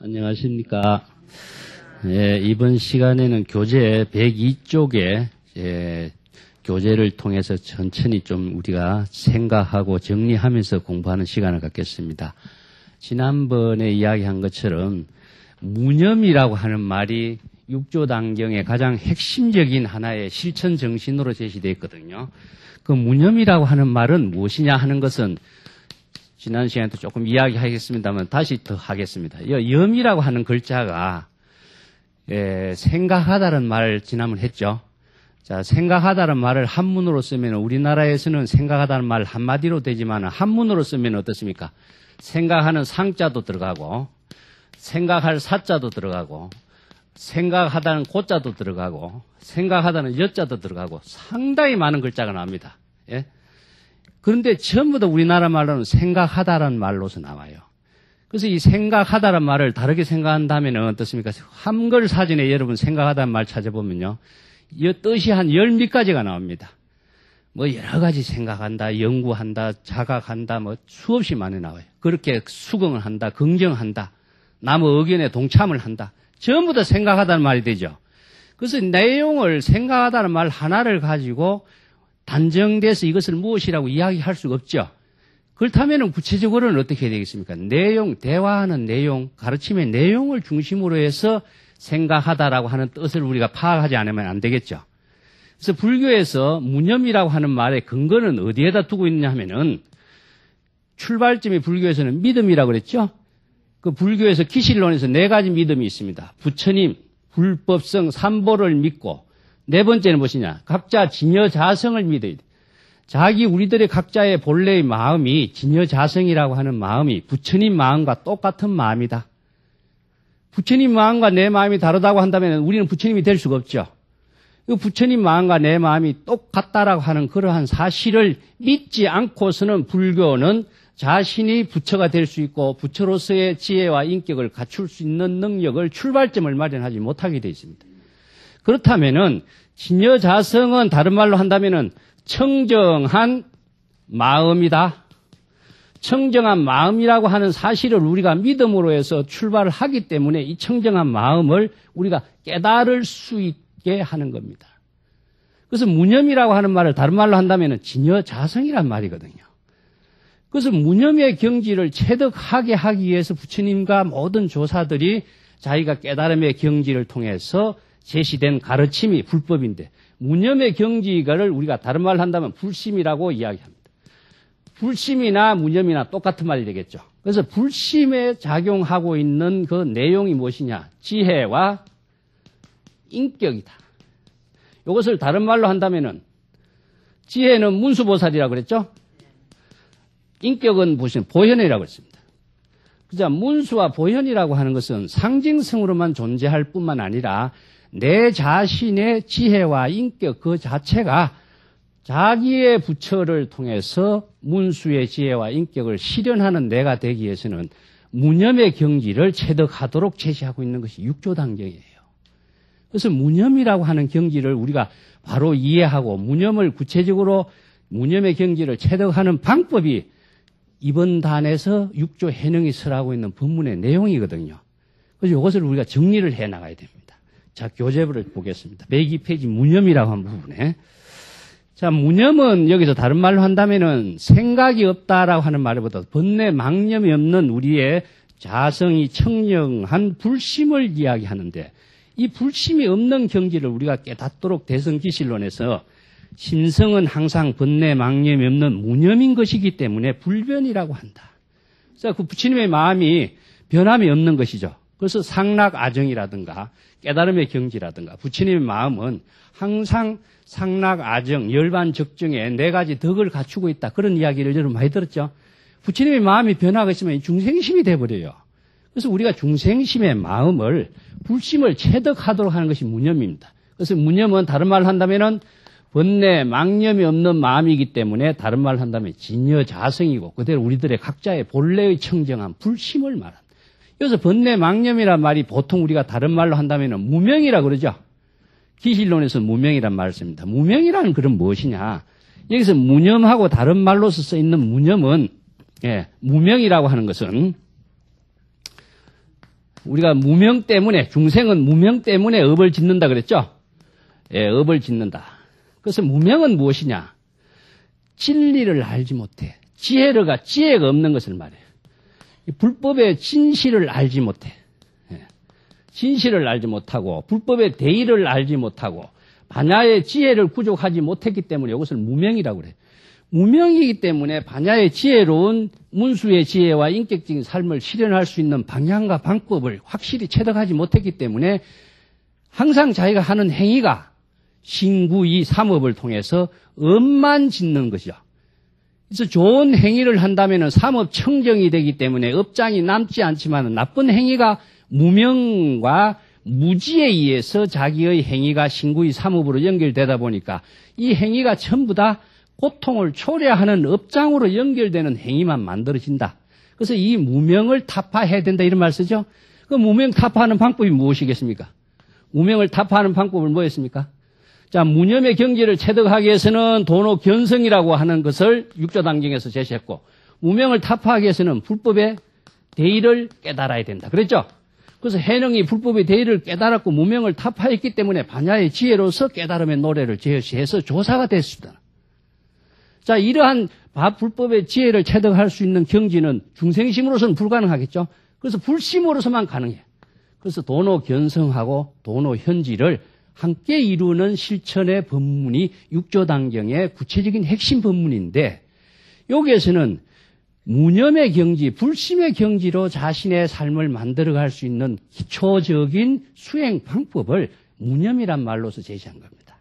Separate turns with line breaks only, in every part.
안녕하십니까. 예, 이번 시간에는 교재 102쪽에 교재를 통해서 천천히 좀 우리가 생각하고 정리하면서 공부하는 시간을 갖겠습니다. 지난번에 이야기한 것처럼 무념이라고 하는 말이 육조단경의 가장 핵심적인 하나의 실천 정신으로 제시되어 있거든요. 그 무념이라고 하는 말은 무엇이냐 하는 것은 지난 시간에도 조금 이야기하겠습니다만 다시 더 하겠습니다. 염이라고 하는 글자가 생각하다는 말을 지난번 했죠. 자, 생각하다는 말을 한문으로 쓰면 우리나라에서는 생각하다는 말 한마디로 되지만 한문으로 쓰면 어떻습니까? 생각하는 상자도 들어가고 생각할 사자도 들어가고 생각하다는 고자도 들어가고 생각하다는 여자도 들어가고 상당히 많은 글자가 나옵니다. 예? 그런데 전부 다 우리나라 말로는 생각하다라는 말로서 나와요. 그래서 이 생각하다라는 말을 다르게 생각한다면 어떻습니까? 한글 사전에 여러분 생각하다는 말 찾아보면요. 이 뜻이 한 10몇 가지가 나옵니다. 뭐 여러 가지 생각한다, 연구한다, 자각한다, 뭐 수없이 많이 나와요. 그렇게 수긍을 한다, 긍정한다, 남의 의견에 동참을 한다. 전부 다 생각하다는 말이 되죠. 그래서 내용을 생각하다는 말 하나를 가지고 단정돼서 이것을 무엇이라고 이야기할 수가 없죠. 그렇다면 구체적으로는 어떻게 해야 되겠습니까? 내용, 대화하는 내용, 가르침의 내용을 중심으로 해서 생각하다라고 하는 뜻을 우리가 파악하지 않으면 안 되겠죠. 그래서 불교에서 무념이라고 하는 말의 근거는 어디에다 두고 있느냐 하면은 출발점이 불교에서는 믿음이라고 그랬죠. 그 불교에서 기실론에서 4가지 믿음이 있습니다. 부처님, 불법성, 삼보를 믿고 네 번째는 무엇이냐? 각자 진여자성을 믿어야 돼. 자기 우리들의 각자의 본래의 마음이 진여자성이라고 하는 마음이 부처님 마음과 똑같은 마음이다. 부처님 마음과 내 마음이 다르다고 한다면 우리는 부처님이 될 수가 없죠. 그 부처님 마음과 내 마음이 똑같다라고 하는 그러한 사실을 믿지 않고서는 불교는 자신이 부처가 될 수 있고 부처로서의 지혜와 인격을 갖출 수 있는 능력을 출발점을 마련하지 못하게 되어 있습니다. 그렇다면은 진여자성은 다른 말로 한다면은 청정한 마음이다. 청정한 마음이라고 하는 사실을 우리가 믿음으로 해서 출발을 하기 때문에 이 청정한 마음을 우리가 깨달을 수 있게 하는 겁니다. 그래서 무념이라고 하는 말을 다른 말로 한다면은 진여자성이란 말이거든요. 그래서 무념의 경지를 체득하게 하기 위해서 부처님과 모든 조사들이 자기가 깨달음의 경지를 통해서 제시된 가르침이 불법인데 무념의 경지를 우리가 다른 말로 한다면 불심이라고 이야기합니다. 불심이나 무념이나 똑같은 말이 되겠죠. 그래서 불심에 작용하고 있는 그 내용이 무엇이냐? 지혜와 인격이다. 이것을 다른 말로 한다면은 지혜는 문수보살이라고 그랬죠? 인격은 무슨 보현이라고 했습니다. 그죠? 문수와 보현이라고 하는 것은 상징성으로만 존재할 뿐만 아니라 내 자신의 지혜와 인격 그 자체가 자기의 부처를 통해서 문수의 지혜와 인격을 실현하는 내가 되기 위해서는 무념의 경지를 체득하도록 제시하고 있는 것이 육조단경이에요. 그래서 무념이라고 하는 경지를 우리가 바로 이해하고 무념을 구체적으로 무념의 경지를 체득하는 방법이 이번 단에서 육조 해능이 설하고 있는 법문의 내용이거든요. 그래서 이것을 우리가 정리를 해 나가야 됩니다. 자, 교재부를 보겠습니다. 102페이지 무념이라고 한 부분에. 자, 무념은 여기서 다른 말로 한다면은 생각이 없다라고 하는 말보다 번뇌 망념이 없는 우리의 자성이 청정한 불심을 이야기하는데 이 불심이 없는 경지를 우리가 깨닫도록 대성기실론에서 심성은 항상 번뇌 망념이 없는 무념인 것이기 때문에 불변이라고 한다. 자, 그 부처님의 마음이 변함이 없는 것이죠. 그래서 상락아정이라든가 깨달음의 경지라든가 부처님의 마음은 항상 상락아정, 열반적정에 4가지 덕을 갖추고 있다. 그런 이야기를 여러분 많이 들었죠. 부처님의 마음이 변화가 있으면 중생심이 돼버려요. 그래서 우리가 중생심의 마음을 불심을 체득하도록 하는 것이 무념입니다. 그래서 무념은 다른 말로 한다면은 번뇌 망념이 없는 마음이기 때문에 다른 말로 한다면 진여자성이고 그대로 우리들의 각자의 본래의 청정한 불심을 말한다. 그래서 번뇌 망념이란 말이 보통 우리가 다른 말로 한다면 무명이라고 그러죠. 기실론에서 무명이란 말을 씁니다. 무명이라는 그런 무엇이냐. 여기서 무념하고 다른 말로서 써있는 무념은 무명이라고 하는 것은 우리가 무명 때문에, 중생은 무명 때문에 업을 짓는다 그랬죠? 예, 업을 짓는다. 그래서 무명은 무엇이냐? 진리를 알지 못해. 지혜가 없는 것을 말해요. 불법의 진실을 알지 못해. 예. 진실을 알지 못하고, 불법의 대의를 알지 못하고, 반야의 지혜를 구족하지 못했기 때문에 이것을 무명이라고 그래요. 무명이기 때문에 반야의 지혜로운 문수의 지혜와 인격적인 삶을 실현할 수 있는 방향과 방법을 확실히 체득하지 못했기 때문에 항상 자기가 하는 행위가 신구이 삼업을 통해서 업만 짓는 것이죠. 그래서 좋은 행위를 한다면 삼업 청정이 되기 때문에 업장이 남지 않지만 나쁜 행위가 무명과 무지에 의해서 자기의 행위가 신구이 삼업으로 연결되다 보니까 이 행위가 전부 다 고통을 초래하는 업장으로 연결되는 행위만 만들어진다. 그래서 이 무명을 타파해야 된다 이런 말 쓰죠. 그 무명 타파하는 방법이 무엇이겠습니까? 무명을 타파하는 방법은 뭐였습니까? 자, 무념의 경지를 체득하기 위해서는 도노 견성이라고 하는 것을 육조당경에서 제시했고, 무명을 타파하기 위해서는 불법의 대의를 깨달아야 된다. 그랬죠? 그래서 해능이 불법의 대의를 깨달았고 무명을 타파했기 때문에 반야의 지혜로서 깨달음의 노래를 제시해서 조사가 됐습니다. 자, 이러한 불법의 지혜를 체득할 수 있는 경지는 중생심으로서는 불가능하겠죠? 그래서 불심으로서만 가능해요. 그래서 도노 견성하고 도노 현지를 함께 이루는 실천의 법문이 육조당경의 구체적인 핵심 법문인데, 여기에서는 무념의 경지, 불심의 경지로 자신의 삶을 만들어갈 수 있는 기초적인 수행 방법을 무념이란 말로서 제시한 겁니다.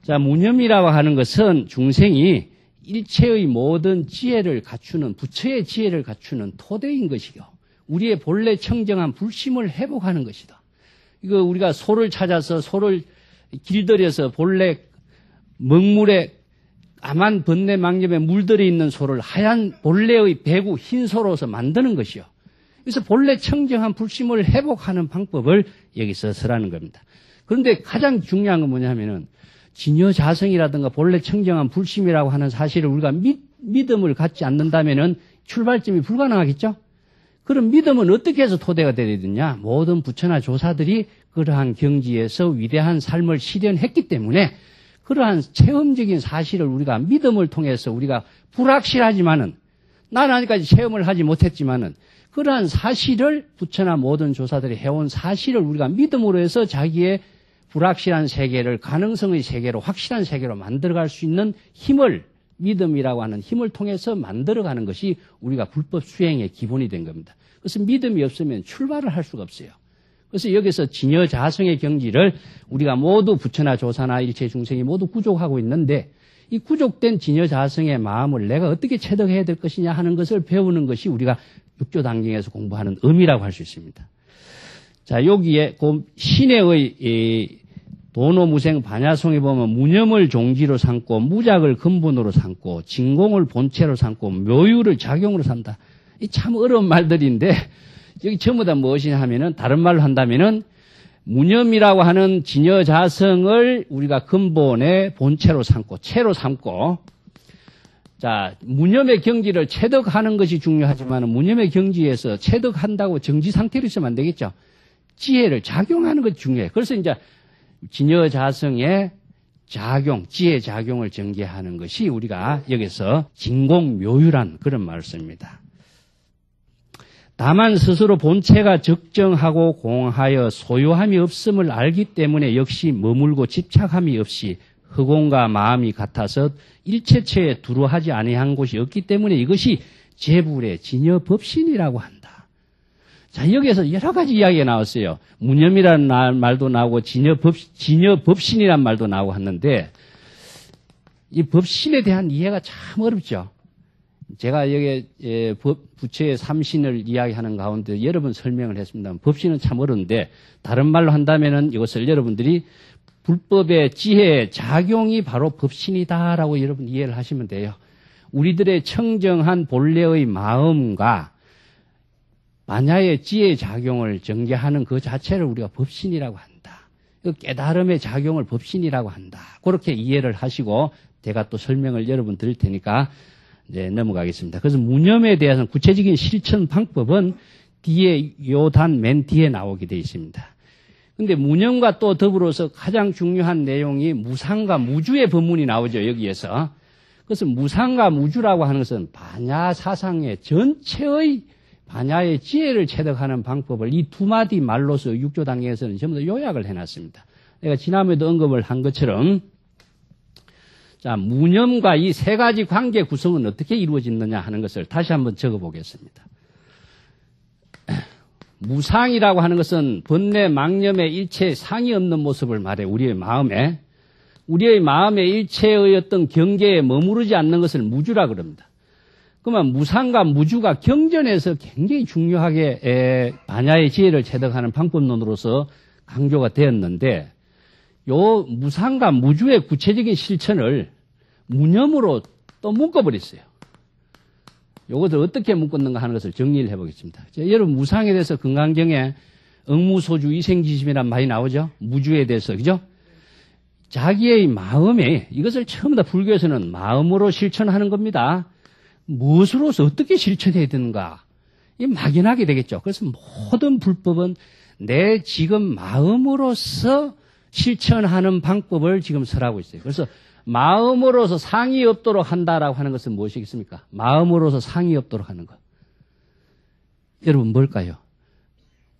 자, 무념이라고 하는 것은 중생이 일체의 모든 지혜를 갖추는, 부처의 지혜를 갖추는 토대인 것이요, 우리의 본래 청정한 불심을 회복하는 것이다. 이거 우리가 소를 찾아서 소를 길들여서 본래 먹물에 까만 번뇌 망념에 물들어 있는 소를 하얀 본래의 배구 흰 소로서 만드는 것이요. 그래서 본래 청정한 불심을 회복하는 방법을 여기서 쓰라는 겁니다. 그런데 가장 중요한 건 뭐냐면은 진여자성이라든가 본래 청정한 불심이라고 하는 사실을 우리가 믿음을 갖지 않는다면은 출발점이 불가능하겠죠? 그럼 믿음은 어떻게 해서 토대가 되어야 되느냐? 모든 부처나 조사들이 그러한 경지에서 위대한 삶을 실현했기 때문에 그러한 체험적인 사실을 우리가 믿음을 통해서 우리가 불확실하지만은, 나는 아직까지 체험을 하지 못했지만은 그러한 사실을 부처나 모든 조사들이 해온 사실을 우리가 믿음으로 해서 자기의 불확실한 세계를 가능성의 세계로, 확실한 세계로 만들어갈 수 있는 힘을, 믿음이라고 하는 힘을 통해서 만들어가는 것이 우리가 불법 수행의 기본이 된 겁니다. 그래서 믿음이 없으면 출발을 할 수가 없어요. 그래서 여기서 진여자성의 경지를 우리가 모두 부처나 조사나 일체 중생이 모두 구족하고 있는데, 이 구족된 진여자성의 마음을 내가 어떻게 체득해야 될 것이냐 하는 것을 배우는 것이 우리가 육조당경에서 공부하는 의미라고 할 수 있습니다. 자, 여기에 신의 도노무생 반야송에 보면 무념을 종지로 삼고 무작을 근본으로 삼고 진공을 본체로 삼고 묘유를 작용으로 삼다. 이 참 어려운 말들인데 여기 전부 다 무엇이냐 하면은, 다른 말로 한다면은 무념이라고 하는 진여자성을 우리가 근본의 본체로 삼고 체로 삼고, 자, 무념의 경지를 체득하는 것이 중요하지만 무념의 경지에서 체득한다고 정지 상태로 있으면 안 되겠죠. 지혜를 작용하는 것이 중요해요. 그래서 이제 진여자성의 작용, 지혜 작용을 전개하는 것이 우리가 여기서 진공묘유란 그런 말을 씁니다. 다만 스스로 본체가 적정하고 공하여 소유함이 없음을 알기 때문에 역시 머물고 집착함이 없이 허공과 마음이 같아서 일체처에 두루하지 아니한 곳이 없기 때문에 이것이 재불의 진여법신이라고 한다. 자, 여기에서 여러 가지 이야기가 나왔어요. 무념이라는 말도 나오고 진여법신이라는 말도 나오고 하는데, 이 법신에 대한 이해가 참 어렵죠. 제가 여기 부처의 삼신을 이야기하는 가운데 여러 번 설명을 했습니다만, 법신은 참 어려운데, 다른 말로 한다면은 이것을 여러분들이 불법의 지혜의 작용이 바로 법신이다라고 여러분 이해를 하시면 돼요. 우리들의 청정한 본래의 마음과 반야의 지혜의 작용을 전개하는 그 자체를 우리가 법신이라고 한다. 그 깨달음의 작용을 법신이라고 한다. 그렇게 이해를 하시고 제가 또 설명을 여러분 드릴 테니까 이제 넘어가겠습니다. 그래서 무념에 대해서는 구체적인 실천 방법은 뒤에 요 단 맨 뒤에 나오게 되어 있습니다. 근데 무념과 또 더불어서 가장 중요한 내용이 무상과 무주의 법문이 나오죠, 여기에서. 그래서 무상과 무주라고 하는 것은 반야 사상의 전체의 반야의 지혜를 체득하는 방법을 이 두 마디 말로서 육조 단계에서는 전부 다 요약을 해놨습니다. 내가 지난번에도 언급을 한 것처럼, 자, 무념과 이 세 가지 관계 구성은 어떻게 이루어지느냐 하는 것을 다시 한번 적어보겠습니다. 무상이라고 하는 것은 번뇌 망념의 일체의 상이 없는 모습을 말해. 우리의 마음의 일체의 어떤 경계에 머무르지 않는 것을 무주라 그럽니다. 그러면 무상과 무주가 경전에서 굉장히 중요하게 반야의 지혜를 체득하는 방법론으로서 강조가 되었는데, 요 무상과 무주의 구체적인 실천을 무념으로 또 묶어버렸어요. 요것을 어떻게 묶었는가 하는 것을 정리를 해보겠습니다. 여러분, 무상에 대해서 건강경에 응무소주 이생지심이란 말이 나오죠? 무주에 대해서, 그죠? 자기의 마음에, 이것을 처음 다 불교에서는 마음으로 실천하는 겁니다. 무엇으로서 어떻게 실천해야 되는가? 이 막연하게 되겠죠. 그래서 모든 불법은 내 지금 마음으로서 실천하는 방법을 지금 설하고 있어요. 그래서 마음으로서 상이 없도록 한다라고 하는 것은 무엇이겠습니까? 마음으로서 상이 없도록 하는 것. 여러분, 뭘까요?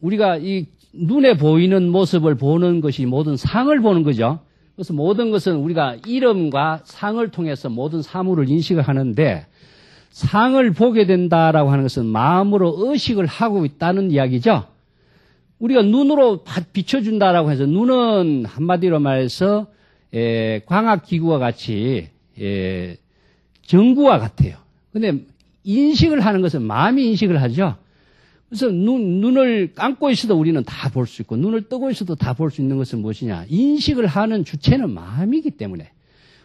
우리가 이 눈에 보이는 모습을 보는 것이 모든 상을 보는 거죠. 그래서 모든 것은 우리가 이름과 상을 통해서 모든 사물을 인식을 하는데, 상을 보게 된다라고 하는 것은 마음으로 의식을 하고 있다는 이야기죠. 우리가 눈으로 비춰준다라고 해서, 눈은 한마디로 말해서 광학기구와 같이 전구와 같아요. 근데 인식을 하는 것은 마음이 인식을 하죠. 그래서 눈을 감고 있어도 우리는 다 볼 수 있고, 눈을 뜨고 있어도 다 볼 수 있는 것은 무엇이냐? 인식을 하는 주체는 마음이기 때문에.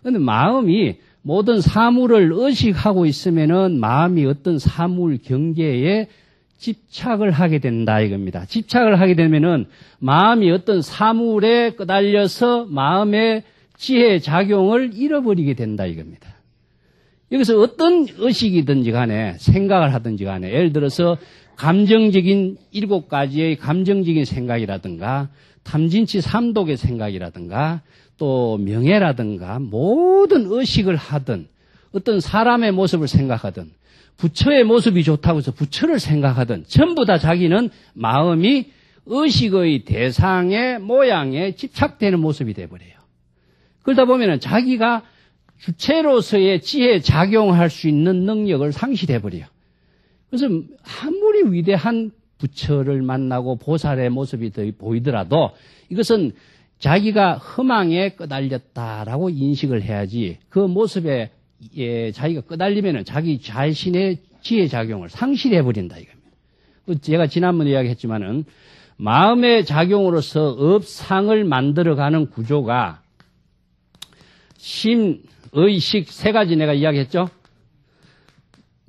그런데 마음이 모든 사물을 의식하고 있으면은 마음이 어떤 사물 경계에 집착을 하게 된다 이겁니다. 집착을 하게 되면은 마음이 어떤 사물에 끄달려서 마음의 지혜 작용을 잃어버리게 된다 이겁니다. 여기서 어떤 의식이든지 간에 생각을 하든지 간에, 예를 들어서 감정적인 7가지의 감정적인 생각이라든가 탐진치 삼독의 생각이라든가 또 명예라든가 모든 의식을 하든, 어떤 사람의 모습을 생각하든, 부처의 모습이 좋다고 해서 부처를 생각하든, 전부 다 자기는 마음이 의식의 대상의 모양에 집착되는 모습이 돼버려요. 그러다 보면 자기가 주체로서의 지혜 작용할 수 있는 능력을 상실해버려요. 그래서 아무리 위대한 부처를 만나고 보살의 모습이 보이더라도 이것은 자기가 흠망에 끄달렸다라고 인식을 해야지, 그 모습에 자기가 끄달리면은 자기 자신의 지혜 작용을 상실해버린다 이겁니다. 제가 지난번에 이야기했지만은 마음의 작용으로서 업상을 만들어가는 구조가 심, 의식 세 가지 내가 이야기했죠.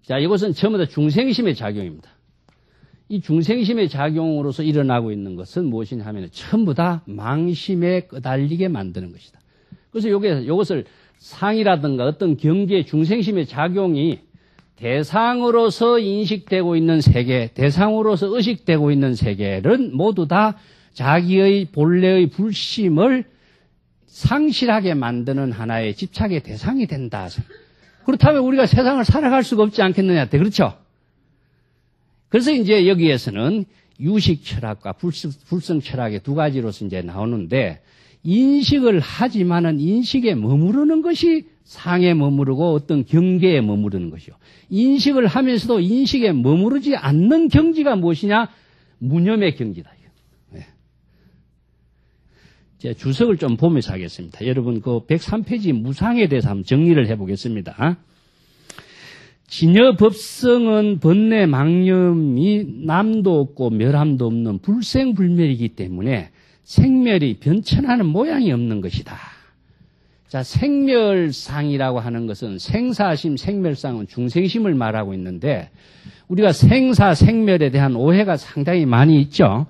자, 이것은 전부 다 중생심의 작용입니다. 이 중생심의 작용으로서 일어나고 있는 것은 무엇이냐 하면 전부 다 망심에 끄달리게 만드는 것이다. 그래서 이것을 상이라든가 어떤 경계의 중생심의 작용이 대상으로서 인식되고 있는 세계, 대상으로서 의식되고 있는 세계는 모두 다 자기의 본래의 불심을 상실하게 만드는 하나의 집착의 대상이 된다. 그렇다면 우리가 세상을 살아갈 수가 없지 않겠느냐. 그렇죠? 그래서 이제 여기에서는 유식 철학과 불성 철학의 두 가지로서 이제 나오는데, 인식을 하지만은 인식에 머무르는 것이 상에 머무르고 어떤 경계에 머무르는 것이요. 인식을 하면서도 인식에 머무르지 않는 경지가 무엇이냐? 무념의 경지다. 네. 제 주석을 좀 보면서 하겠습니다. 여러분, 그 103페이지 무상에 대해서 한번 정리를 해보겠습니다. 진여법성은 번뇌 망념이 남도 없고 멸함도 없는 불생불멸이기 때문에 생멸이 변천하는 모양이 없는 것이다. 자, 생멸상이라고 하는 것은 생사심, 생멸상은 중생심을 말하고 있는데, 우리가 생사, 생멸에 대한 오해가 상당히 많이 있죠.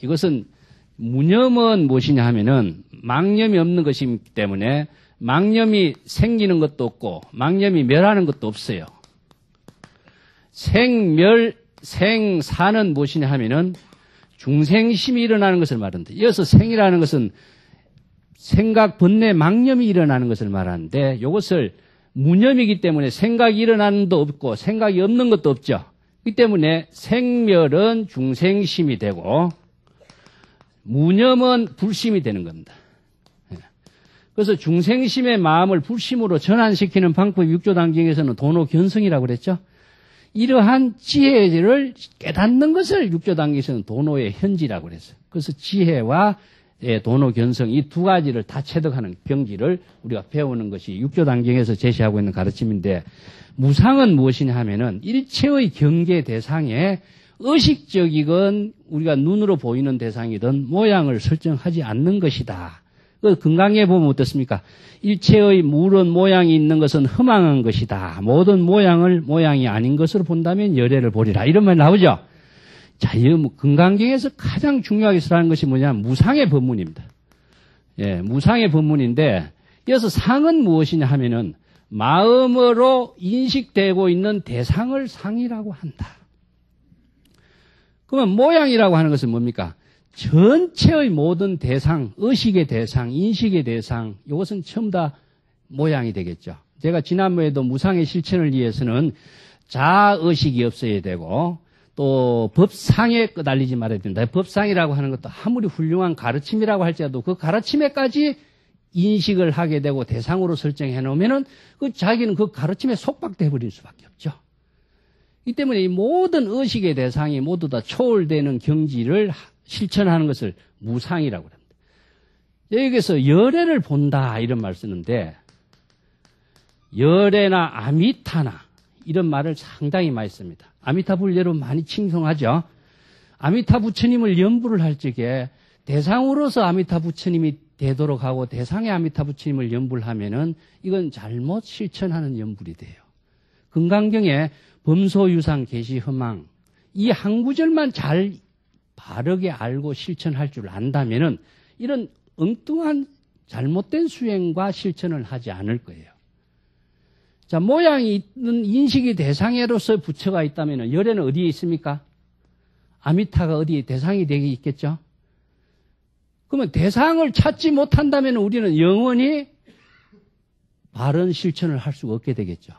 이것은 무념은 무엇이냐 하면은 망념이 없는 것이기 때문에 망념이 생기는 것도 없고 망념이 멸하는 것도 없어요. 생멸 생사는 무엇이냐 하면은 중생심이 일어나는 것을 말한다. 이어서 생이라는 것은 생각, 번뇌, 망념이 일어나는 것을 말하는데 이것을 무념이기 때문에 생각이 일어나는 것도 없고 생각이 없는 것도 없죠. 이 때문에 생멸은 중생심이 되고 무념은 불심이 되는 겁니다. 그래서 중생심의 마음을 불심으로 전환시키는 방법이 육조단경에서는 도노견성이라고 그랬죠. 이러한 지혜를 깨닫는 것을 육조단경에서는 도노의 현지라고 그랬어요. 그래서 지혜와 도노견성 이 두 가지를 다 체득하는 경지를 우리가 배우는 것이 육조단경에서 제시하고 있는 가르침인데, 무상은 무엇이냐 하면은 일체의 경계 대상에 의식적이건 우리가 눈으로 보이는 대상이든 모양을 설정하지 않는 것이다. 그 건강에 보면 어떻습니까? 일체의 물은 모양이 있는 것은 허망한 것이다. 모든 모양을 모양이 아닌 것으로 본다면 열애를 보리라. 이런 말 나오죠? 자, 이 건강경에서 가장 중요하게 쓰라는 것이 뭐냐면 무상의 법문입니다. 예, 무상의 법문인데, 이어서 상은 무엇이냐 하면은 마음으로 인식되고 있는 대상을 상이라고 한다. 그러면 모양이라고 하는 것은 뭡니까? 전체의 모든 대상, 의식의 대상, 인식의 대상, 이것은 전부 다 모양이 되겠죠. 제가 지난번에도 무상의 실천을 위해서는 자의식이 없어야 되고 또 법상에 끄달리지 말아야 된다. 법상이라고 하는 것도 아무리 훌륭한 가르침이라고 할지라도 그 가르침에까지 인식을 하게 되고 대상으로 설정해 놓으면은 그 자기는 그 가르침에 속박돼 버릴 수밖에 없죠. 이 때문에 이 모든 의식의 대상이 모두 다 초월되는 경지를 실천하는 것을 무상이라고 합니다. 여기서 열애를 본다 이런 말 쓰는데, 열애나 아미타나 이런 말을 상당히 많이 씁니다. 아미타 불례로 많이 칭송하죠. 아미타 부처님을 연부를 할 적에 대상으로서 아미타 부처님이 되도록 하고 대상의 아미타 부처님을 연부를 하면은 이건 잘못 실천하는 연불이 돼요. 금강경에 범소유상 계시허망 이 한 구절만 잘 바르게 알고 실천할 줄 안다면은 이런 엉뚱한 잘못된 수행과 실천을 하지 않을 거예요. 자, 모양이 있는 인식이 대상으로서 부처가 있다면 열애는 어디에 있습니까? 아미타가 어디에 대상이 되게 있겠죠? 그러면 대상을 찾지 못한다면 우리는 영원히 바른 실천을 할 수가 없게 되겠죠.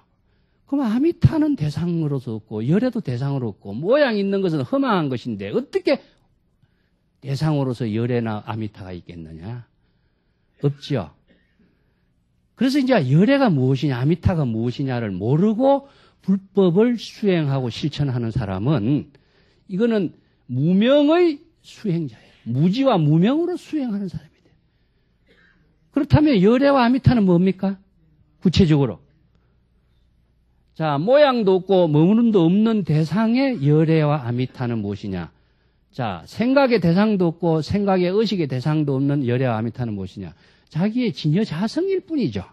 그럼 아미타는 대상으로서 없고 열애도 대상으로 없고 모양 있는 것은 허망한 것인데 어떻게 대상으로서 열애나 아미타가 있겠느냐? 없죠. 그래서 이제 열애가 무엇이냐, 아미타가 무엇이냐를 모르고 불법을 수행하고 실천하는 사람은 이거는 무명의 수행자예요. 무지와 무명으로 수행하는 사람이 돼요. 그렇다면 열애와 아미타는 뭡니까? 구체적으로. 자, 모양도 없고 머무름도 없는 대상의 열애와 아미타는 무엇이냐? 자, 생각의 대상도 없고 생각의 의식의 대상도 없는 열애와 아미타는 무엇이냐? 자기의 진여 자성일 뿐이죠.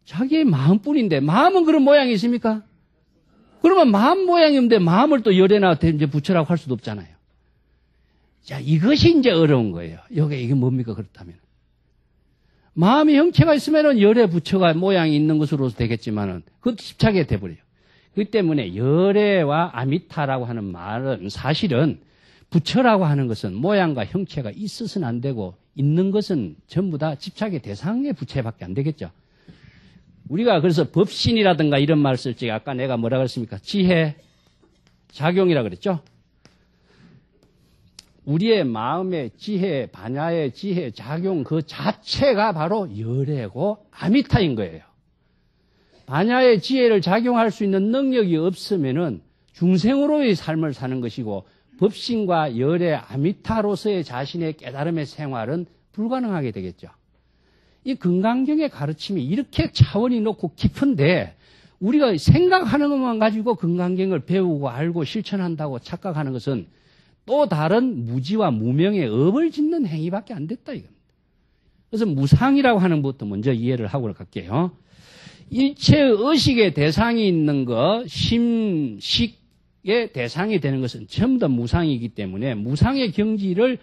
자기의 마음뿐인데 마음은 그런 모양이 있습니까? 그러면 마음 모양이 없는데 마음을 또 열애나 이제 부처라고 할 수도 없잖아요. 자, 이것이 이제 어려운 거예요. 이게 뭡니까? 그렇다면. 마음의 형체가 있으면은 열애 부처가 모양이 있는 것으로서 되겠지만은 그것도 집착이 돼버려요. 그렇기 때문에 열애와 아미타라고 하는 말은 사실은 부처라고 하는 것은 모양과 형체가 있어서는 안 되고 있는 것은 전부 다 집착의 대상의 부처밖에 안 되겠죠. 우리가 그래서 법신이라든가 이런 말 쓸 때 아까 내가 뭐라 그랬습니까? 지혜, 작용이라 그랬죠. 우리의 마음의 지혜, 반야의 지혜, 작용 그 자체가 바로 열애고 아미타인 거예요. 반야의 지혜를 작용할 수 있는 능력이 없으면은 중생으로의 삶을 사는 것이고 법신과 열애, 아미타로서의 자신의 깨달음의 생활은 불가능하게 되겠죠. 이 건강경의 가르침이 이렇게 차원이 높고 깊은데 우리가 생각하는 것만 가지고 건강경을 배우고 알고 실천한다고 착각하는 것은 또 다른 무지와 무명의 업을 짓는 행위밖에 안 됐다 이겁니다. 그래서 무상이라고 하는 것부터 먼저 이해를 하고 갈게요. 일체의 의식의 대상이 있는 것, 심식의 대상이 되는 것은 전부 다 무상이기 때문에 무상의 경지를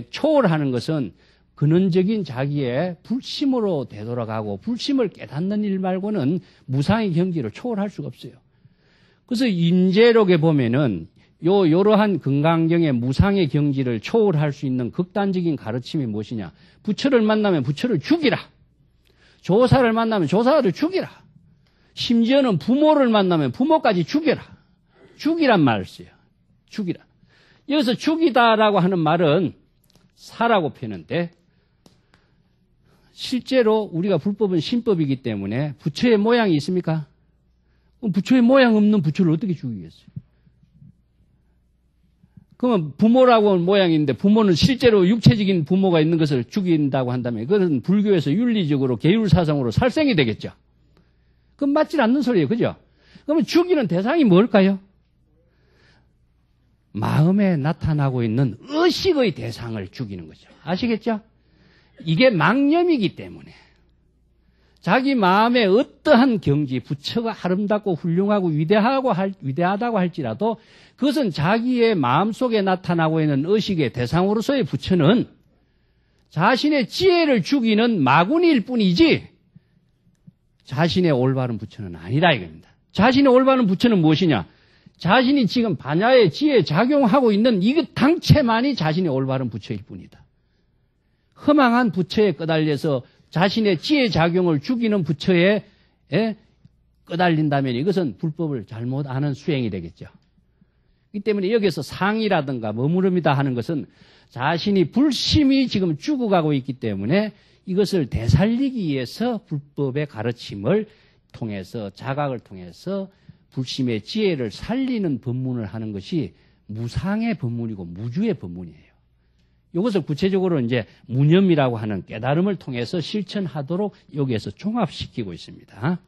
초월하는 것은 근원적인 자기의 불심으로 되돌아가고 불심을 깨닫는 일 말고는 무상의 경지를 초월할 수가 없어요. 그래서 인재록에 보면은 요러한 금강경의 무상의 경지를 초월할 수 있는 극단적인 가르침이 무엇이냐. 부처를 만나면 부처를 죽이라. 조사를 만나면 조사를 죽이라. 심지어는 부모를 만나면 부모까지 죽여라. 죽이란 말을 써요. 죽이라. 여기서 죽이다라고 하는 말은 사라고 표현하는데 실제로 우리가 불법은 신법이기 때문에 부처의 모양이 있습니까? 그럼 부처의 모양 없는 부처를 어떻게 죽이겠어요? 그러면 부모라고 하는 모양이 있는데 부모는 실제로 육체적인 부모가 있는 것을 죽인다고 한다면 그것은 불교에서 윤리적으로 계율사상으로 살생이 되겠죠. 그건 맞지 않는 소리예요. 그죠? 그러면 죽이는 대상이 뭘까요? 마음에 나타나고 있는 의식의 대상을 죽이는 거죠. 아시겠죠? 이게 망념이기 때문에 자기 마음에 어떠한 경지, 부처가 아름답고 훌륭하고 위대하다고 할지라도 그것은 자기의 마음속에 나타나고 있는 의식의 대상으로서의 부처는 자신의 지혜를 죽이는 마구니일 뿐이지 자신의 올바른 부처는 아니다 이겁니다. 자신의 올바른 부처는 무엇이냐? 자신이 지금 반야의 지혜에 작용하고 있는 이것 당체만이 자신의 올바른 부처일 뿐이다. 허망한 부처에 끄달려서 자신의 지혜 작용을 죽이는 부처에 끄달린다면 이것은 불법을 잘못 아는 수행이 되겠죠. 이 때문에 여기서 상이라든가 머무름이다 하는 것은 자신이 불심이 지금 죽어가고 있기 때문에 이것을 되살리기 위해서 불법의 가르침을 통해서 자각을 통해서 불심의 지혜를 살리는 법문을 하는 것이 무상의 법문이고 무주의 법문이에요. 이것을 구체적으로 이제 무념이라고 하는 깨달음을 통해서 실천하도록 여기에서 종합시키고 있습니다.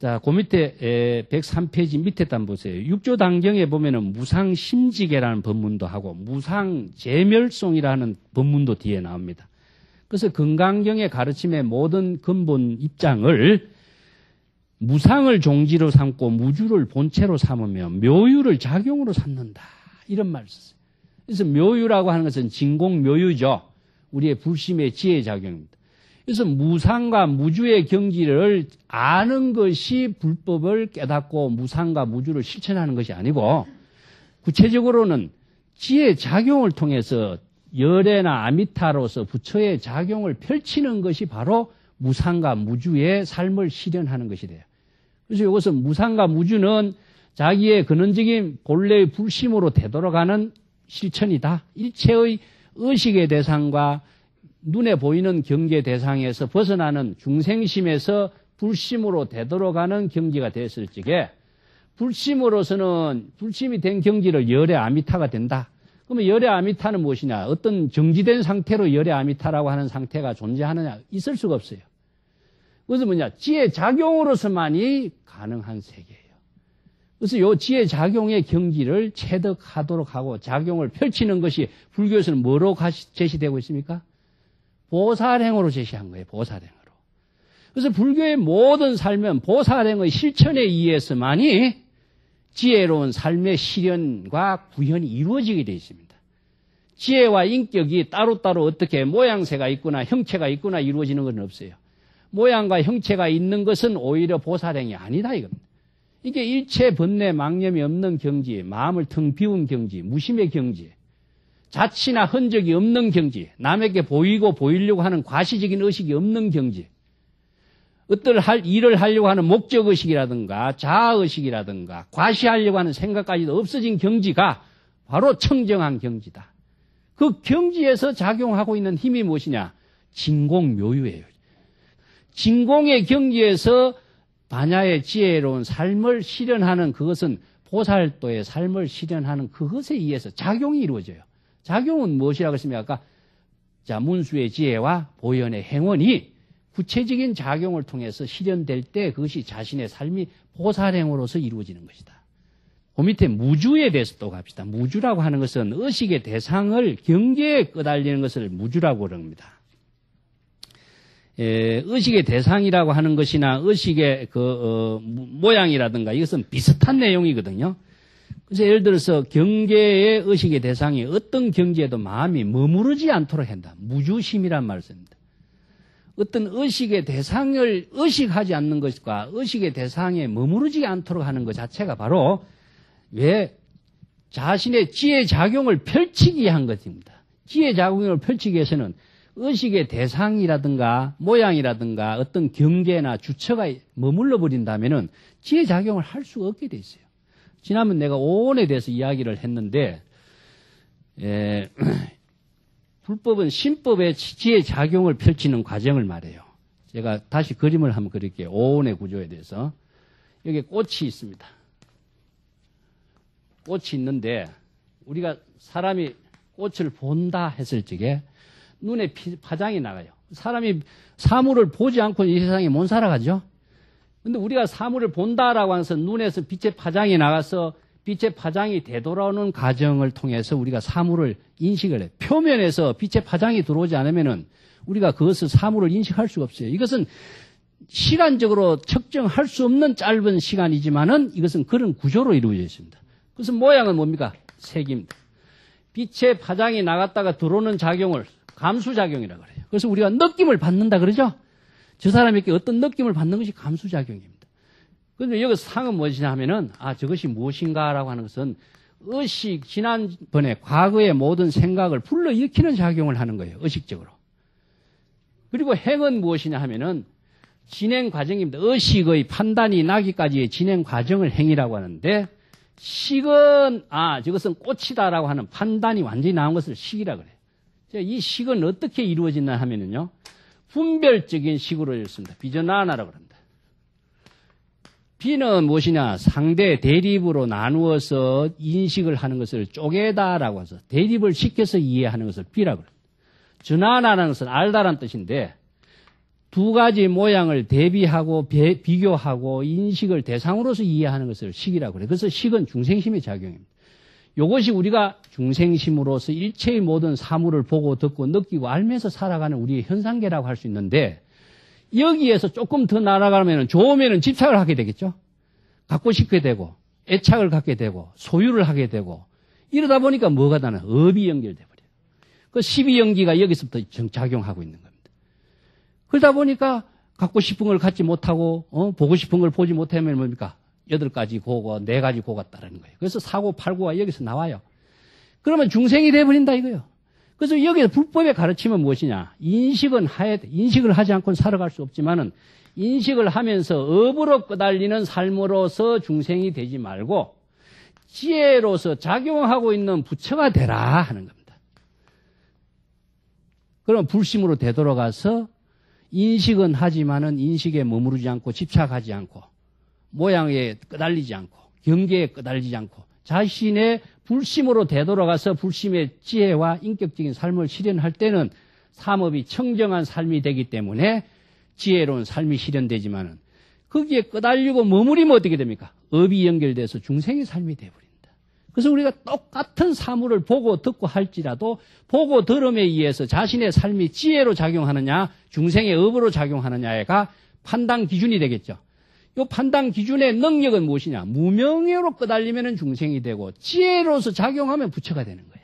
자, 그 밑에 103페이지 밑에 단 보세요. 육조당경에 보면은 무상심지계라는 법문도 하고 무상재멸송이라는 법문도 뒤에 나옵니다. 그래서 금강경의 가르침의 모든 근본 입장을 무상을 종지로 삼고 무주를 본체로 삼으며 묘유를 작용으로 삼는다. 이런 말을 썼어요. 그래서 묘유라고 하는 것은 진공묘유죠. 우리의 불심의 지혜 작용입니다. 그래서 무상과 무주의 경지를 아는 것이 불법을 깨닫고 무상과 무주를 실천하는 것이 아니고 구체적으로는 지혜 작용을 통해서 열애나 아미타로서 부처의 작용을 펼치는 것이 바로 무상과 무주의 삶을 실현하는 것이 돼요. 그래서 이것은 무상과 무주는 자기의 근원적인 본래의 불심으로 되돌아가는 실천이다. 일체의 의식의 대상과 눈에 보이는 경계 대상에서 벗어나는 중생심에서 불심으로 되돌아가는 경지가 됐을 적에 불심으로서는 불심이 된 경지를 열애 아미타가 된다. 그러면 열애 아미타는 무엇이냐? 어떤 정지된 상태로 열애 아미타라고 하는 상태가 존재하느냐? 있을 수가 없어요. 그것은 뭐냐? 지혜 작용으로서만이 가능한 세계예요. 그래서 이 지혜 작용의 경지를 체득하도록 하고 작용을 펼치는 것이 불교에서는 뭐로 제시되고 있습니까? 보살행으로 제시한 거예요. 보살행으로. 그래서 불교의 모든 삶은 보살행의 실천에 의해서만이 지혜로운 삶의 실현과 구현이 이루어지게 되어 있습니다. 지혜와 인격이 따로따로 어떻게 모양새가 있거나 형체가 있거나 이루어지는 건 없어요. 모양과 형체가 있는 것은 오히려 보살행이 아니다 이겁니다. 이게 일체 번뇌 망념이 없는 경지, 마음을 텅 비운 경지, 무심의 경지, 자치나 흔적이 없는 경지, 남에게 보이고 보이려고 하는 과시적인 의식이 없는 경지, 어떤 일을 하려고 하는 목적의식이라든가 자아의식이라든가 과시하려고 하는 생각까지도 없어진 경지가 바로 청정한 경지다. 그 경지에서 작용하고 있는 힘이 무엇이냐? 진공묘유예요. 진공의 경지에서 반야의 지혜로운 삶을 실현하는 그것은 보살도의 삶을 실현하는 그것에 의해서 작용이 이루어져요. 작용은 무엇이라고 했습니까? 아까 자, 문수의 지혜와 보현의 행원이 구체적인 작용을 통해서 실현될 때 그것이 자신의 삶이 보살행으로서 이루어지는 것이다. 그 밑에 무주에 대해서 또 갑시다. 무주라고 하는 것은 의식의 대상을 경계에 끄달리는 것을 무주라고 그럽니다. 의식의 대상이라고 하는 것이나 의식의 모양이라든가 이것은 비슷한 내용이거든요. 그래서 예를 들어서 경계의 의식의 대상이 어떤 경지에도 마음이 머무르지 않도록 한다. 무주심이란 말을 씁니다. 어떤 의식의 대상을 의식하지 않는 것과 의식의 대상에 머무르지 않도록 하는 것 자체가 바로 왜 자신의 지혜 작용을 펼치기 위한 것입니다. 지혜 작용을 펼치기 위해서는 의식의 대상이라든가 모양이라든가 어떤 경계나 주처가 머물러 버린다면은 지혜 작용을 할 수가 없게 돼 있어요. 지난번 내가 오온에 대해서 이야기를 했는데 불법은 신법의 지혜 작용을 펼치는 과정을 말해요. 제가 다시 그림을 한번 그릴게요. 오온의 구조에 대해서. 여기 꽃이 있습니다. 꽃이 있는데 우리가 사람이 꽃을 본다 했을 적에 눈에 파장이 나가요. 사람이 사물을 보지 않고 이 세상에 못 살아가죠. 근데 우리가 사물을 본다라고 해서 눈에서 빛의 파장이 나가서 빛의 파장이 되돌아오는 과정을 통해서 우리가 사물을 인식을 해요. 표면에서 빛의 파장이 들어오지 않으면은 우리가 그것을 사물을 인식할 수가 없어요. 이것은 시간적으로 측정할 수 없는 짧은 시간이지만은 이것은 그런 구조로 이루어져 있습니다. 그래서 모양은 뭡니까? 색입니다. 빛의 파장이 나갔다가 들어오는 작용을 감수작용이라고 그래요. 그래서 우리가 느낌을 받는다 그러죠? 저 사람에게 어떤 느낌을 받는 것이 감수작용입니다. 그런데 여기 상은 무엇이냐 하면은, 저것이 무엇인가라고 하는 것은 의식, 지난번에 과거의 모든 생각을 불러일으키는 작용을 하는 거예요. 의식적으로. 그리고 행은 무엇이냐 하면은 진행 과정입니다. 의식의 판단이 나기까지의 진행 과정을 행이라고 하는데, 식은, 저것은 꽃이다라고 하는 판단이 완전히 나온 것을 식이라고 그래요. 이 식은 어떻게 이루어지나 하면은요, 분별적인 식으로 이루어집니다. 비전하나라고 합니다. 비는 무엇이냐? 상대 대립으로 나누어서 인식을 하는 것을 쪼개다라고 해서 대립을 시켜서 이해하는 것을 비라고 합니다. 전하나라는 것은 알다라는 뜻인데 두 가지 모양을 대비하고 비교하고 인식을 대상으로서 이해하는 것을 식이라고 그래요. 그래서 식은 중생심의 작용입니다. 이것이 우리가 중생심으로서 일체의 모든 사물을 보고 듣고 느끼고 알면서 살아가는 우리의 현상계라고 할 수 있는데 여기에서 조금 더 날아가면 좋으면 집착을 하게 되겠죠. 갖고 싶게 되고 애착을 갖게 되고 소유를 하게 되고 이러다 보니까 뭐가 나나 업이 연결돼 버려요. 그 12연기가 여기서부터 작용하고 있는 겁니다. 그러다 보니까 갖고 싶은 걸 갖지 못하고 보고 싶은 걸 보지 못하면 뭡니까? 8가지 고고 4가지 고가 따르는 거예요. 그래서 사고 팔고가 여기서 나와요. 그러면 중생이 돼버린다 이거예요. 그래서 여기서 불법의 가르침은 무엇이냐? 인식은 해야 돼. 인식을 하지 않고는 살아갈 수 없지만은 인식을 하면서 업으로 끄달리는 삶으로서 중생이 되지 말고 지혜로서 작용하고 있는 부처가 되라 하는 겁니다. 그럼 불심으로 되돌아가서 인식은 하지만은 인식에 머무르지 않고 집착하지 않고 모양에 끄달리지 않고 경계에 끄달리지 않고 자신의 불심으로 되돌아가서 불심의 지혜와 인격적인 삶을 실현할 때는 삼업이 청정한 삶이 되기 때문에 지혜로운 삶이 실현되지만은 거기에 끄달리고 머무리면 어떻게 됩니까? 업이 연결돼서 중생의 삶이 되어버린다. 그래서 우리가 똑같은 사물을 보고 듣고 할지라도 보고 들음에 의해서 자신의 삶이 지혜로 작용하느냐 중생의 업으로 작용하느냐가 판단 기준이 되겠죠. 이 판단 기준의 능력은 무엇이냐? 무명예로 끄달리면 중생이 되고 지혜로서 작용하면 부처가 되는 거야.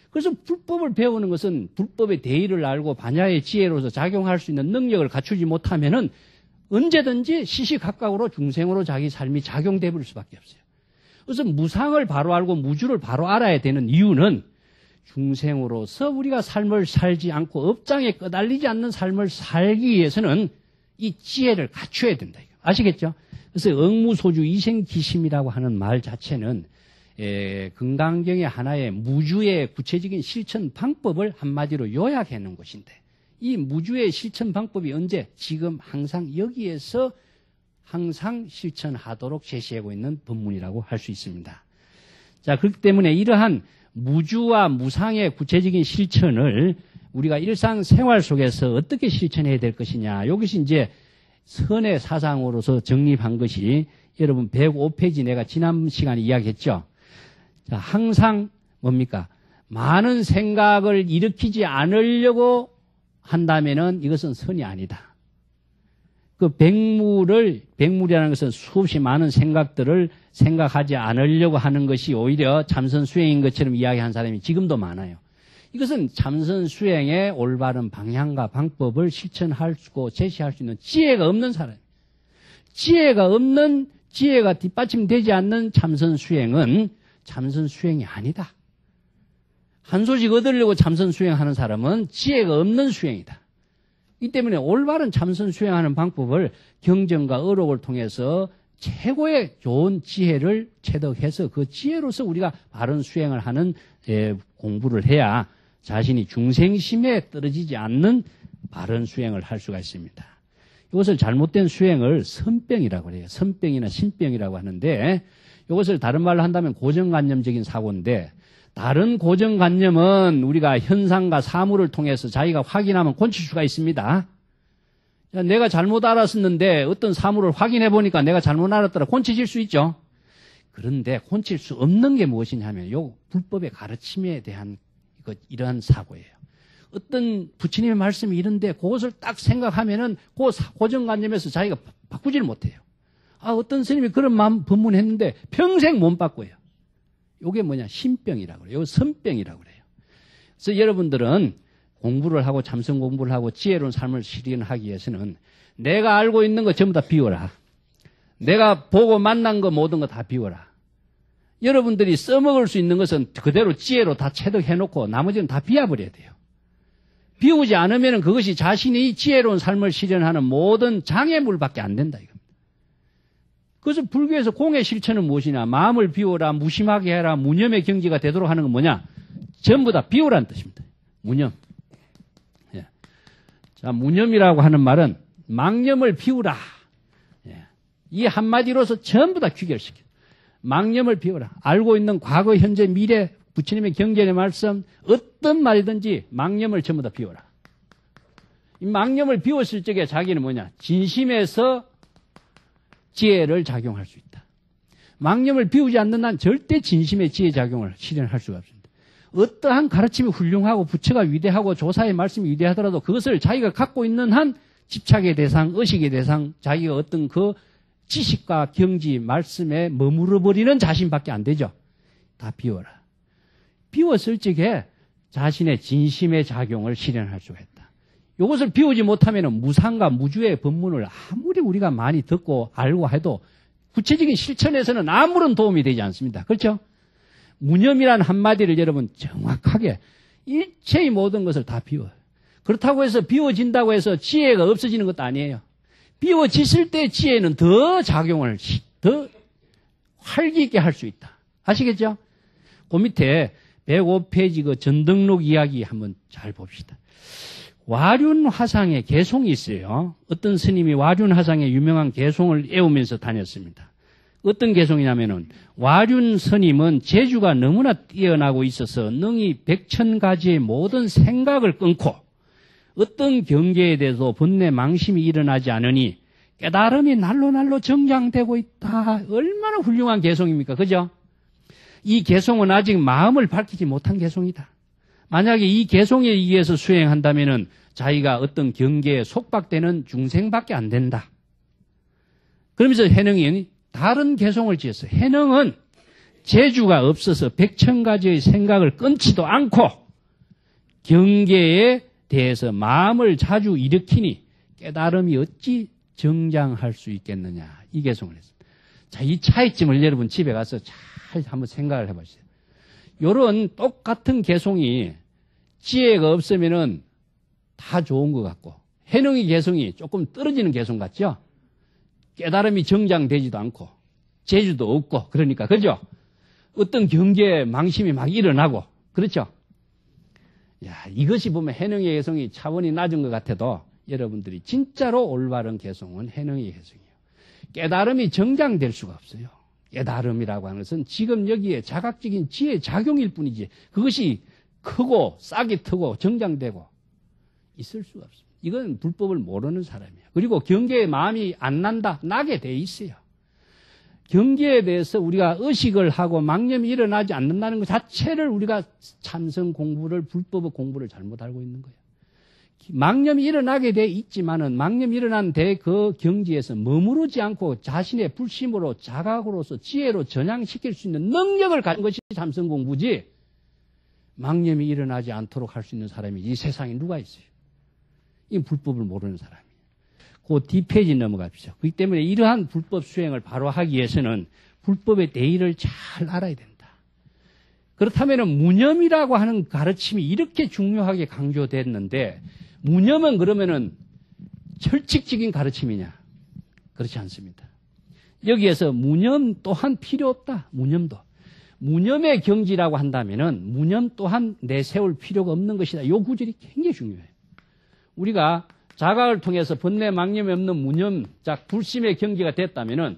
그래서 불법을 배우는 것은 불법의 대의를 알고 반야의 지혜로서 작용할 수 있는 능력을 갖추지 못하면은 언제든지 시시각각으로 중생으로 자기 삶이 작용돼 버릴 수밖에 없어요. 그래서 무상을 바로 알고 무주를 바로 알아야 되는 이유는 중생으로서 우리가 삶을 살지 않고 업장에 끄달리지 않는 삶을 살기 위해서는 이 지혜를 갖춰야 된다. 아시겠죠? 그래서 응무소주 이생기심이라고 하는 말 자체는 건강경의 하나의 무주의 구체적인 실천 방법을 한마디로 요약해 놓은 것인데 이 무주의 실천 방법이 언제? 지금 항상 여기에서 항상 실천하도록 제시하고 있는 법문이라고 할 수 있습니다. 자, 그렇기 때문에 이러한 무주와 무상의 구체적인 실천을 우리가 일상생활 속에서 어떻게 실천해야 될 것이냐. 이것이 이제 선의 사상으로서 정립한 것이 여러분 105페이지 내가 지난 시간에 이야기했죠. 자, 항상 뭡니까? 많은 생각을 일으키지 않으려고 한다면은 이것은 선이 아니다. 그 백물이라는 것은 수없이 많은 생각들을 생각하지 않으려고 하는 것이 오히려 참선 수행인 것처럼 이야기한 사람이 지금도 많아요. 이것은 참선 수행의 올바른 방향과 방법을 실천할 수고 제시할 수 있는 지혜가 없는 사람. 지혜가 뒷받침되지 않는 참선 수행은 참선 수행이 아니다. 한 소식 얻으려고 참선 수행하는 사람은 지혜가 없는 수행이다. 이 때문에 올바른 참선 수행하는 방법을 경전과 어록을 통해서 최고의 좋은 지혜를 체득해서 그 지혜로서 우리가 바른 수행을 하는 공부를 해야 자신이 중생심에 떨어지지 않는 바른 수행을 할 수가 있습니다. 이것을 잘못된 수행을 선병이라고 해요. 선병이나 신병이라고 하는데 이것을 다른 말로 한다면 고정관념적인 사고인데 다른 고정관념은 우리가 현상과 사물을 통해서 자기가 확인하면 고칠 수가 있습니다. 내가 잘못 알았었는데 어떤 사물을 확인해 보니까 내가 잘못 알았더라 고쳐질 수 있죠. 그런데 고칠 수 없는 게 무엇이냐 하면 요 불법의 가르침에 대한 이러한 사고예요. 어떤 부처님의 말씀이 이런데 그것을 딱 생각하면은 그 고정관념에서 자기가 바꾸지를 못해요. 어떤 스님이 그런 마음 법문했는데 평생 못 바꿔요. 이게 뭐냐? 신병이라고 그래요. 선병이라고 그래요. 그래서 여러분들은 공부를 하고 참선 공부를 하고 지혜로운 삶을 실현하기 위해서는 내가 알고 있는 거 전부 다 비워라. 내가 보고 만난 거 모든 거 다 비워라. 여러분들이 써먹을 수 있는 것은 그대로 지혜로 다 체득해놓고 나머지는 다 비워버려야 돼요. 비우지 않으면 그것이 자신이 지혜로운 삶을 실현하는 모든 장애물밖에 안 된다 이겁니다. 그래서 불교에서 공의 실천은 무엇이냐? 마음을 비워라, 무심하게 해라, 무념의 경지가 되도록 하는 건 뭐냐? 전부 다 비우라는 뜻입니다. 무념. 예. 자, 무념이라고 하는 말은 망념을 비우라. 예. 이 한마디로서 전부 다 귀결시켜. 망념을 비우라. 알고 있는 과거, 현재, 미래, 부처님의 경전의 말씀, 어떤 말이든지 망념을 전부 다 비워라. 이 망념을 비웠을 적에 자기는 뭐냐? 진심에서 지혜를 작용할 수 있다. 망념을 비우지 않는 한 절대 진심의 지혜 작용을 실현할 수가 없습니다. 어떠한 가르침이 훌륭하고 부처가 위대하고 조사의 말씀이 위대하더라도 그것을 자기가 갖고 있는 한 집착의 대상, 의식의 대상, 자기가 어떤 그 지식과 경지, 말씀에 머무러 버리는 자신밖에 안 되죠. 다 비워라. 비웠을 적에 자신의 진심의 작용을 실현할 수가 있다. 이것을 비우지 못하면 무상과 무주의 법문을 아무리 우리가 많이 듣고 알고 해도 구체적인 실천에서는 아무런 도움이 되지 않습니다. 그렇죠? 무념이라는 한마디를 여러분 정확하게 일체의 모든 것을 다 비워요. 그렇다고 해서 비워진다고 해서 지혜가 없어지는 것도 아니에요. 비워졌을 때 지혜는 더 작용을 더 활기 있게 할 수 있다. 아시겠죠? 그 밑에 105페이지 그 전등록 이야기 한번 잘 봅시다. 와륜화상의 개송이 있어요. 어떤 스님이 와륜화상의 유명한 개송을 애우면서 다녔습니다. 어떤 개송이냐면은 와륜 스님은 재주가 너무나 뛰어나고 있어서 능히 100,000가지의 모든 생각을 끊고 어떤 경계에 대해서 번뇌 망심이 일어나지 않으니 깨달음이 날로 정장되고 있다. 얼마나 훌륭한 개송입니까? 그죠? 이 개송은 아직 마음을 밝히지 못한 개송이다. 만약에 이 개송에 의해서 수행한다면은 자기가 어떤 경계에 속박되는 중생밖에 안 된다. 그러면서 해능이 다른 개송을 지었어요. 해능은 재주가 없어서 100,000가지의 생각을 끊지도 않고 경계에 대해서 마음을 자주 일으키니 깨달음이 어찌 정장할 수 있겠느냐. 이 개송을 했습니다. 자, 이 차이점을 여러분 집에 가서 잘 한번 생각을 해보세요. 요런 똑같은 개송이 지혜가 없으면은 다 좋은 것 같고 해능의 개송이 조금 떨어지는 개송 같죠? 깨달음이 정장되지도 않고 재주도 없고 그러니까 그죠? 어떤 경계에 망심이 막 일어나고 그렇죠? 야, 이것이 보면 해능의 개송이 차원이 낮은 것 같아도 여러분들이 진짜로 올바른 개송은 해능의 개송이에요. 깨달음이 정장될 수가 없어요. 깨달음이라고 하는 것은 지금 여기에 자각적인 지혜 작용일 뿐이지 그것이 크고 싹이 트고 정장되고 있을 수가 없습니다. 이건 불법을 모르는 사람이에요. 그리고 경계에 마음이 안 난다, 나게 돼 있어요. 경계에 대해서 우리가 의식을 하고 망념이 일어나지 않는다는 것 자체를 우리가 참선 공부를, 불법의 공부를 잘못 알고 있는 거예요. 망념이 일어나게 돼 있지만은 망념이 일어난 데 그 경지에서 머무르지 않고 자신의 불심으로 자각으로서 지혜로 전향시킬 수 있는 능력을 가진 것이 참선 공부지 망념이 일어나지 않도록 할 수 있는 사람이 이 세상에 누가 있어요? 이 불법을 모르는 사람이에요. 그 뒷페이지 넘어갑시다. 그렇기 때문에 이러한 불법 수행을 바로 하기 위해서는 불법의 대의를 잘 알아야 된다. 그렇다면 무념이라고 하는 가르침이 이렇게 중요하게 강조됐는데 무념은 그러면은 철칙적인 가르침이냐? 그렇지 않습니다. 여기에서 무념 또한 필요 없다. 무념도. 무념의 경지라고 한다면은 무념 또한 내세울 필요가 없는 것이다. 이 구절이 굉장히 중요해요. 우리가 자각을 통해서 번뇌 망념이 없는 무념, 불심의 경지가 됐다면은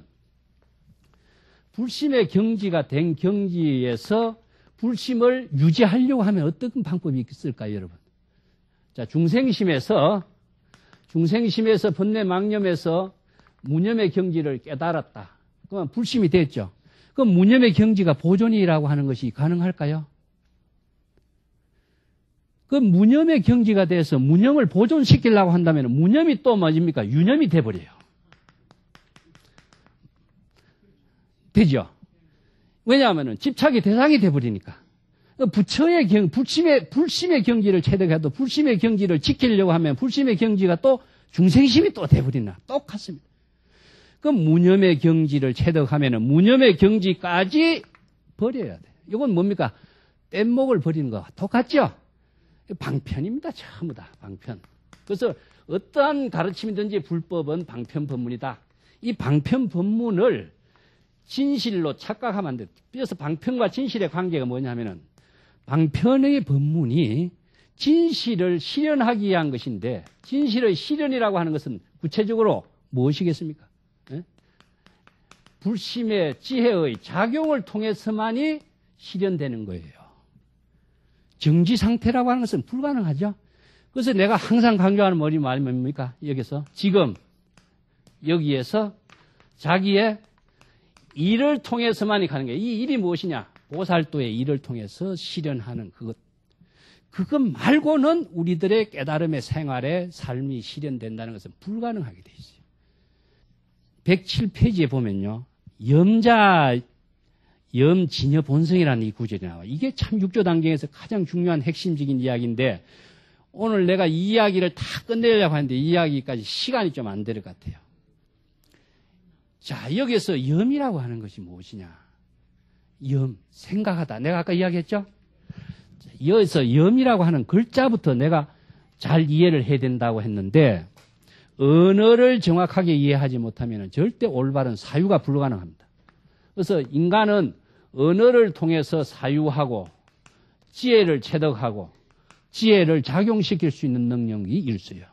불심의 경지가 된 경지에서 불심을 유지하려고 하면 어떤 방법이 있을까요, 여러분? 자, 중생심에서 번뇌 망념에서 무념의 경지를 깨달았다. 그러면 불심이 됐죠. 그럼 무념의 경지가 보존이라고 하는 것이 가능할까요? 그 무념의 경지가 돼서 무념을 보존시키려고 한다면 무념이 또 뭐입니까? 유념이 돼버려요. 되죠? 왜냐하면 집착의 대상이 돼버리니까. 부처의 불심의 경지를 체득해도 불심의 경지를 지키려고 하면 불심의 경지가 또 중생심이 또 돼버리나. 똑같습니다. 그럼 무념의 경지를 체득하면 무념의 경지까지 버려야 돼. 이건 뭡니까? 뗏목을 버리는 거와 똑같죠? 방편입니다. 전부 다 방편. 그래서 어떠한 가르침이든지 불법은 방편 법문이다. 이 방편 법문을 진실로 착각하면 안 돼. 그래서 방편과 진실의 관계가 뭐냐면은 방편의 법문이 진실을 실현하기 위한 것인데 진실의 실현이라고 하는 것은 구체적으로 무엇이겠습니까? 예? 불심의 지혜의 작용을 통해서만이 실현되는 거예요. 정지 상태라고 하는 것은 불가능하죠. 그래서 내가 항상 강조하는 말이 뭡니까? 여기서 지금 여기에서 자기의 일을 통해서만이 가는 거예요. 이 일이 무엇이냐? 보살도의 일을 통해서 실현하는 그것. 그것 말고는 우리들의 깨달음의 생활에 삶이 실현된다는 것은 불가능하게 돼 있어요. 107페이지에 보면요. 염진여 본성이라는 이 구절이 나와요. 이게 참 육조단경에서 가장 중요한 핵심적인 이야기인데 오늘 내가 이 이야기를 다 끝내려고 하는데 이 이야기까지 시간이 좀 안 될 것 같아요. 자, 여기서 염이라고 하는 것이 무엇이냐? 염, 생각하다. 내가 아까 이야기했죠? 여기서 염이라고 하는 글자부터 내가 잘 이해를 해야 된다고 했는데 언어를 정확하게 이해하지 못하면 절대 올바른 사유가 불가능합니다. 그래서 인간은 언어를 통해서 사유하고 지혜를 체득하고 지혜를 작용시킬 수 있는 능력이 일수요.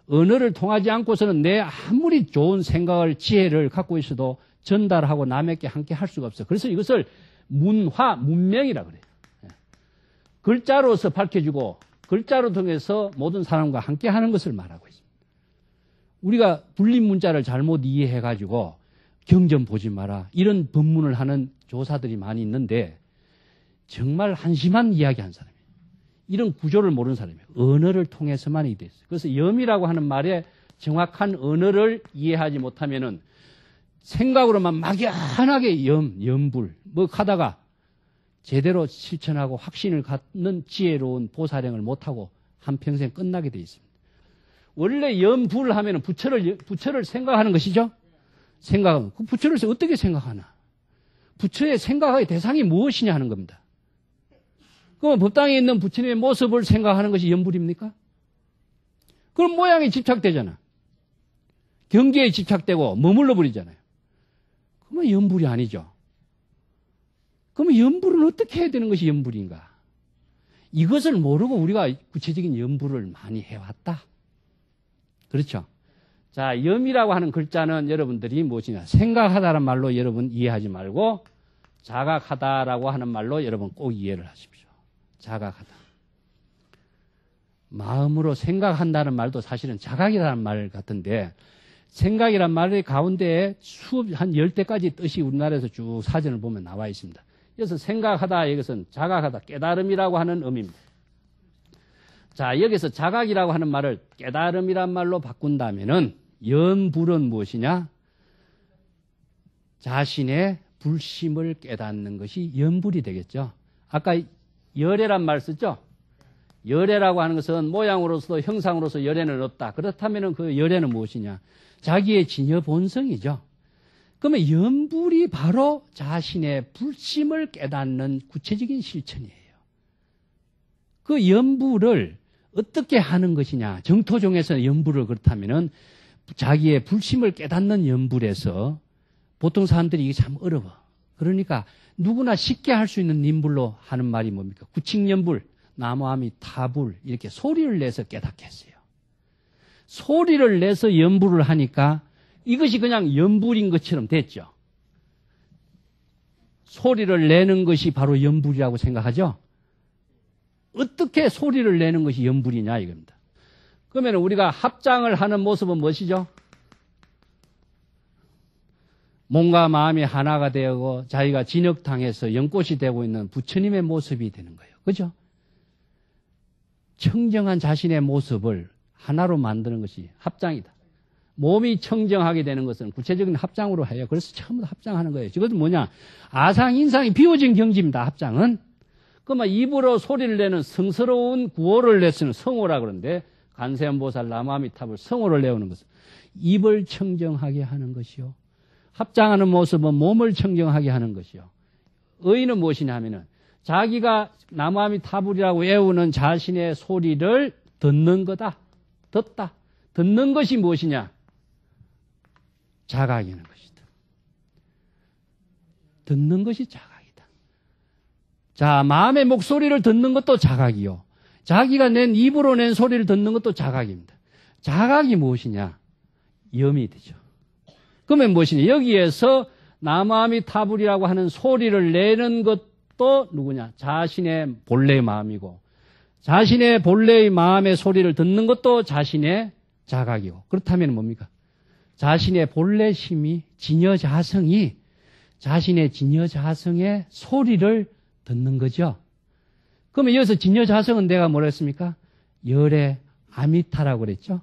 언어를 통하지 않고서는 내 아무리 좋은 생각을 지혜를 갖고 있어도 전달하고 남에게 함께 할 수가 없어요. 그래서 이것을 문명이라 그래요. 글자로서 밝혀주고 글자로 통해서 모든 사람과 함께 하는 것을 말하고 있습니다. 우리가 불림 문자를 잘못 이해해가지고 경전 보지 마라 이런 법문을 하는 조사들이 많이 있는데 정말 한심한 이야기한 사람이에요. 이런 구조를 모르는 사람이에요. 언어를 통해서만 이게 됐어요. 그래서 염이라고 하는 말에 정확한 언어를 이해하지 못하면은 생각으로만 막연하게 염불 뭐 하다가 제대로 실천하고 확신을 갖는 지혜로운 보살행을 못하고 한평생 끝나게 돼 있습니다. 원래 염불 하면은 부처를 생각하는 것이죠. 생각하면 그 부처를 어떻게 생각하나? 부처의 생각의 대상이 무엇이냐 하는 겁니다. 그럼 법당에 있는 부처님의 모습을 생각하는 것이 염불입니까? 그럼 모양이 집착되잖아. 경계에 집착되고 머물러 버리잖아요. 그러면 염불이 아니죠. 그러면 염불은 어떻게 해야 되는 것이 염불인가? 이것을 모르고 우리가 구체적인 염불을 많이 해왔다. 그렇죠? 자, 염이라고 하는 글자는 여러분들이 무엇이냐? 생각하다라는 말로 여러분 이해하지 말고 자각하다라고 하는 말로 여러분 꼭 이해를 하십시오. 자각하다. 마음으로 생각한다는 말도 사실은 자각이라는 말 같은데 생각이란 말의 가운데에 수업 한 10대까지 뜻이 우리나라에서 쭉 사전을 보면 나와 있습니다. 그래서 생각하다 이것은 자각하다 깨달음이라고 하는 의미입니다. 자, 여기서 자각이라고 하는 말을 깨달음이란 말로 바꾼다면은 염불은 무엇이냐? 자신의 불심을 깨닫는 것이 염불이 되겠죠. 아까 열애란 말 쓰죠? 열애라고 하는 것은 모양으로서도 형상으로서 열애는 없다. 그렇다면 그 열애는 무엇이냐? 자기의 진여 본성이죠. 그러면 염불이 바로 자신의 불심을 깨닫는 구체적인 실천이에요. 그 염불을 어떻게 하는 것이냐? 정토종에서 염불을 그렇다면은 자기의 불심을 깨닫는 염불에서 보통 사람들이 이게 참 어려워. 그러니까 누구나 쉽게 할 수 있는 인불로 하는 말이 뭡니까? 구칙염불, 나무아미 타불 이렇게 소리를 내서 깨닫게 했어요. 소리를 내서 염불을 하니까 이것이 그냥 염불인 것처럼 됐죠. 소리를 내는 것이 바로 염불이라고 생각하죠. 어떻게 소리를 내는 것이 염불이냐 이겁니다. 그러면 우리가 합장을 하는 모습은 무엇이죠? 몸과 마음이 하나가 되고 자기가 진흙탕에서 연꽃이 되고 있는 부처님의 모습이 되는 거예요. 그죠? 청정한 자신의 모습을 하나로 만드는 것이 합장이다. 몸이 청정하게 되는 것은 구체적인 합장으로 해요. 그래서 처음부터 합장하는 거예요. 이것은 뭐냐? 아상, 인상이 비워진 경지입니다. 합장은. 그러면 입으로 소리를 내는 성스러운 구호를 내쓰는 성호라 그러는데 관세음보살 나무아미타불 성호를 내오는 것은 입을 청정하게 하는 것이요. 합장하는 모습은 몸을 청정하게 하는 것이요. 의의는 무엇이냐 하면은 자기가 나무아미타불이라고 외우는 자신의 소리를 듣는 거다. 듣다. 듣는 것이 무엇이냐? 자각이는 것이다. 듣는 것이 자각이다. 자, 마음의 목소리를 듣는 것도 자각이요. 자기가 낸 입으로 낸 소리를 듣는 것도 자각입니다. 자각이 무엇이냐? 염이 되죠. 그러면 무엇이냐? 여기에서 나무아미타불이라고 하는 소리를 내는 것도 누구냐? 자신의 본래의 마음이고 자신의 본래의 마음의 소리를 듣는 것도 자신의 자각이고 그렇다면 뭡니까? 자신의 본래 심이 진여자성이 자신의 진여자성의 소리를 듣는 거죠. 그러면 여기서 진여자성은 내가 뭐라 했습니까? 열의 아미타라고 그랬죠.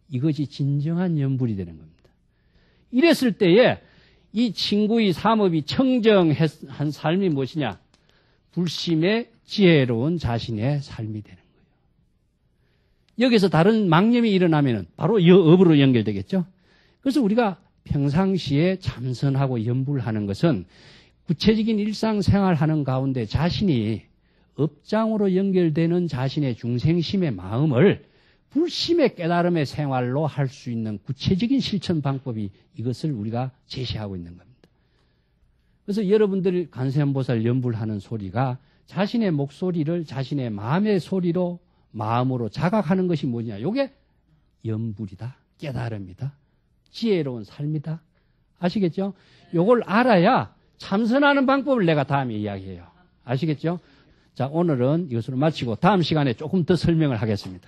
이것이 진정한 염불이 되는 겁니다. 이랬을 때에 이 친구의 삼업이 청정한 삶이 무엇이냐? 불심의 지혜로운 자신의 삶이 되는 거예요. 여기서 다른 망념이 일어나면 바로 업으로 연결되겠죠. 그래서 우리가 평상시에 참선하고 염불하는 것은 구체적인 일상생활하는 가운데 자신이 업장으로 연결되는 자신의 중생심의 마음을 불심의 깨달음의 생활로 할 수 있는 구체적인 실천 방법이 이것을 우리가 제시하고 있는 겁니다. 그래서 여러분들이 관세음보살 염불하는 소리가 자신의 목소리를 자신의 마음의 소리로 마음으로 자각하는 것이 뭐냐? 이게 염불이다. 깨달음이다. 지혜로운 삶이다. 아시겠죠? 이걸 알아야 참선하는 방법을 내가 다음에 이야기해요. 아시겠죠? 자, 오늘은 이것으로 마치고 다음 시간에 조금 더 설명을 하겠습니다.